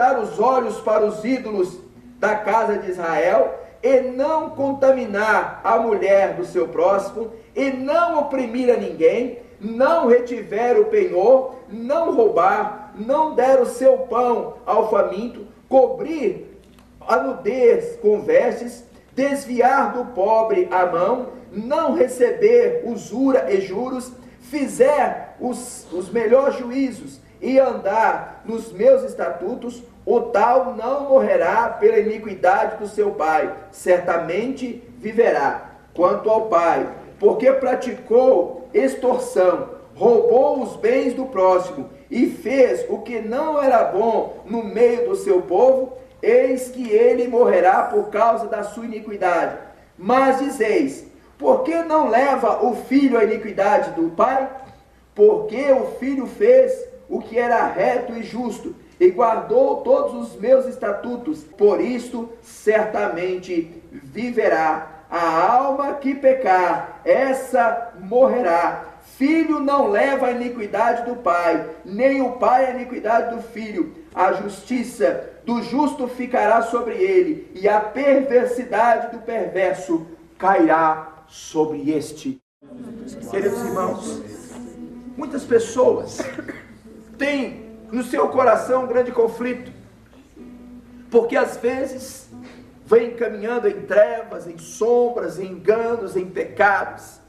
levantar os olhos para os ídolos da casa de Israel, e não contaminar a mulher do seu próximo, e não oprimir a ninguém, não retiver o penhor, não roubar, não der o seu pão ao faminto, cobrir a nudez com vestes, desviar do pobre a mão, não receber usura e juros, fizer os melhores juízos e andar nos meus estatutos, o tal não morrerá pela iniquidade do seu pai, certamente viverá. Quanto ao pai, porque praticou extorsão, roubou os bens do próximo e fez o que não era bom no meio do seu povo, eis que ele morrerá por causa da sua iniquidade. Mas dizeis, por que não leva o filho à iniquidade do pai? Porque o filho fez o que era reto e justo, e guardou todos os meus estatutos, por isto certamente viverá. A alma que pecar, essa morrerá. Filho não leva a iniquidade do pai, nem o pai a iniquidade do filho. A justiça do justo ficará sobre ele, e a perversidade do perverso cairá sobre este. Queridos irmãos, muitas pessoas têm no seu coração um grande conflito, porque às vezes vem caminhando em trevas, em sombras, em enganos, em pecados,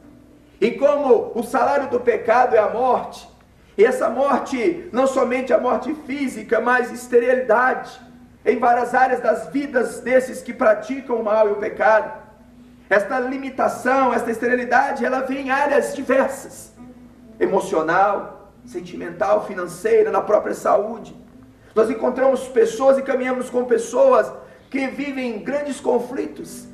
e como o salário do pecado é a morte, e essa morte, não somente a morte física, mas esterilidade, em várias áreas das vidas desses que praticam o mal e o pecado, esta limitação, esta esterilidade, ela vem em áreas diversas, emocional, sentimental, financeira, na própria saúde. Nós encontramos pessoas e caminhamos com pessoas que vivem grandes conflitos,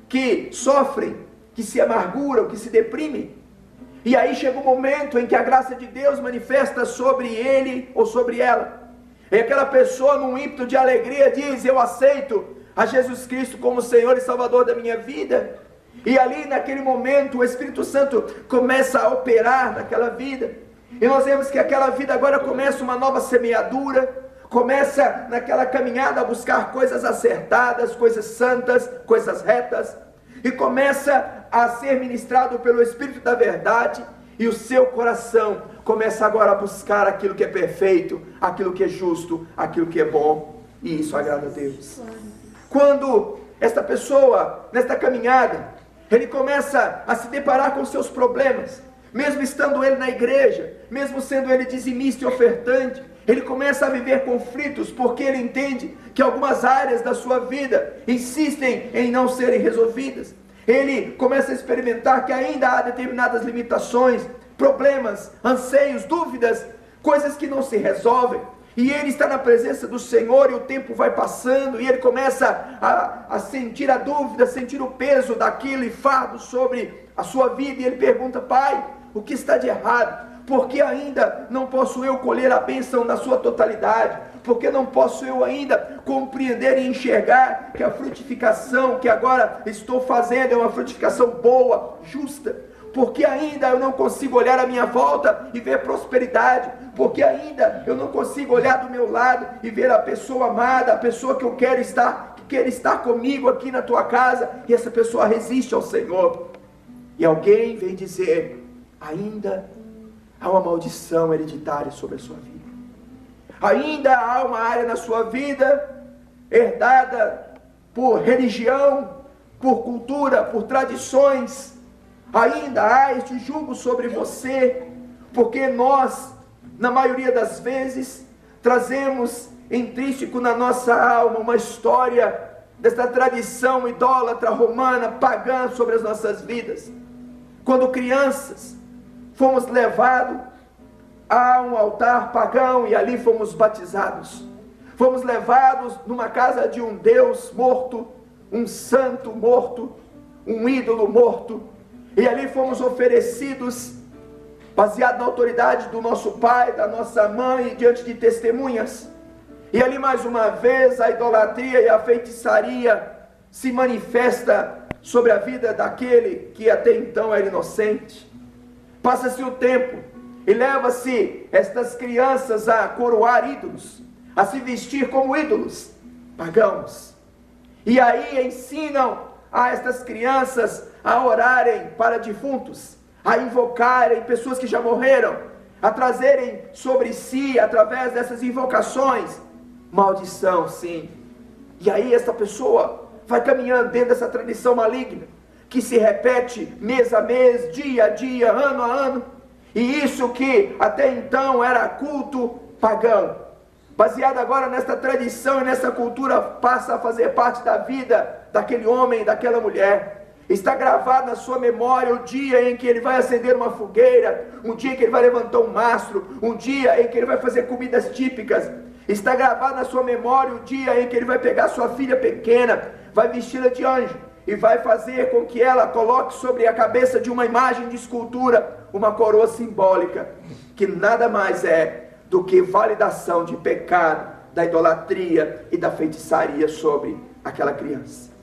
que sofrem, que se amarguram, que se deprimem. E aí chega um momento em que a graça de Deus manifesta sobre ele ou sobre ela. E aquela pessoa, num ímpeto de alegria, diz: eu aceito a Jesus Cristo como Senhor e Salvador da minha vida. E ali naquele momento o Espírito Santo começa a operar naquela vida. E nós vemos que aquela vida agora começa uma nova semeadura, começa naquela caminhada a buscar coisas acertadas, coisas santas, coisas retas, e começa a ser ministrado pelo Espírito da verdade, e o seu coração começa agora a buscar aquilo que é perfeito, aquilo que é justo, aquilo que é bom, e isso agrada a Deus. Quando esta pessoa, nesta caminhada, ele começa a se deparar com seus problemas, mesmo estando ele na igreja, mesmo sendo ele dizimista e ofertante, ele começa a viver conflitos, porque ele entende que algumas áreas da sua vida insistem em não serem resolvidas. Ele começa a experimentar que ainda há determinadas limitações, problemas, anseios, dúvidas, coisas que não se resolvem. E ele está na presença do Senhor, e o tempo vai passando, e ele começa a sentir a dúvida, sentir o peso daquele fardo sobre a sua vida, e ele pergunta: pai, o que está de errado? Porque ainda não posso eu colher a bênção na sua totalidade? Porque não posso eu ainda compreender e enxergar que a frutificação que agora estou fazendo é uma frutificação boa, justa? Porque ainda eu não consigo olhar à minha volta e ver prosperidade? Porque ainda eu não consigo olhar do meu lado e ver a pessoa amada, a pessoa que eu quero estar, que quer estar comigo aqui na tua casa, e essa pessoa resiste ao Senhor? E alguém vem dizer: ainda há uma maldição hereditária sobre a sua vida. Ainda há uma área na sua vida herdada por religião, por cultura, por tradições. Ainda há este jugo sobre você, porque nós, na maioria das vezes, trazemos intrínseco na nossa alma uma história desta tradição idólatra, romana, pagã sobre as nossas vidas. Quando crianças, fomos levados a um altar pagão e ali fomos batizados. Fomos levados numa casa de um Deus morto, um santo morto, um ídolo morto, e ali fomos oferecidos, baseado na autoridade do nosso pai, da nossa mãe, diante de testemunhas. E ali mais uma vez a idolatria e a feitiçaria se manifesta sobre a vida daquele que até então era inocente. Passa-se o tempo e leva-se estas crianças a coroar ídolos, a se vestir como ídolos pagãos. E aí ensinam a estas crianças a orarem para defuntos, a invocarem pessoas que já morreram, a trazerem sobre si, através dessas invocações, maldição, sim. E aí essa pessoa vai caminhando dentro dessa tradição maligna, que se repete mês a mês, dia a dia, ano a ano. E isso que até então era culto pagão, baseado agora nesta tradição e nessa cultura, passa a fazer parte da vida daquele homem, daquela mulher. Está gravado na sua memória o dia em que ele vai acender uma fogueira, um dia em que ele vai levantar um mastro, um dia em que ele vai fazer comidas típicas. Está gravado na sua memória o dia em que ele vai pegar sua filha pequena, vai vesti-la de anjo e vai fazer com que ela coloque sobre a cabeça de uma imagem de escultura uma coroa simbólica, que nada mais é do que validação de pecado, da idolatria e da feitiçaria sobre aquela criança.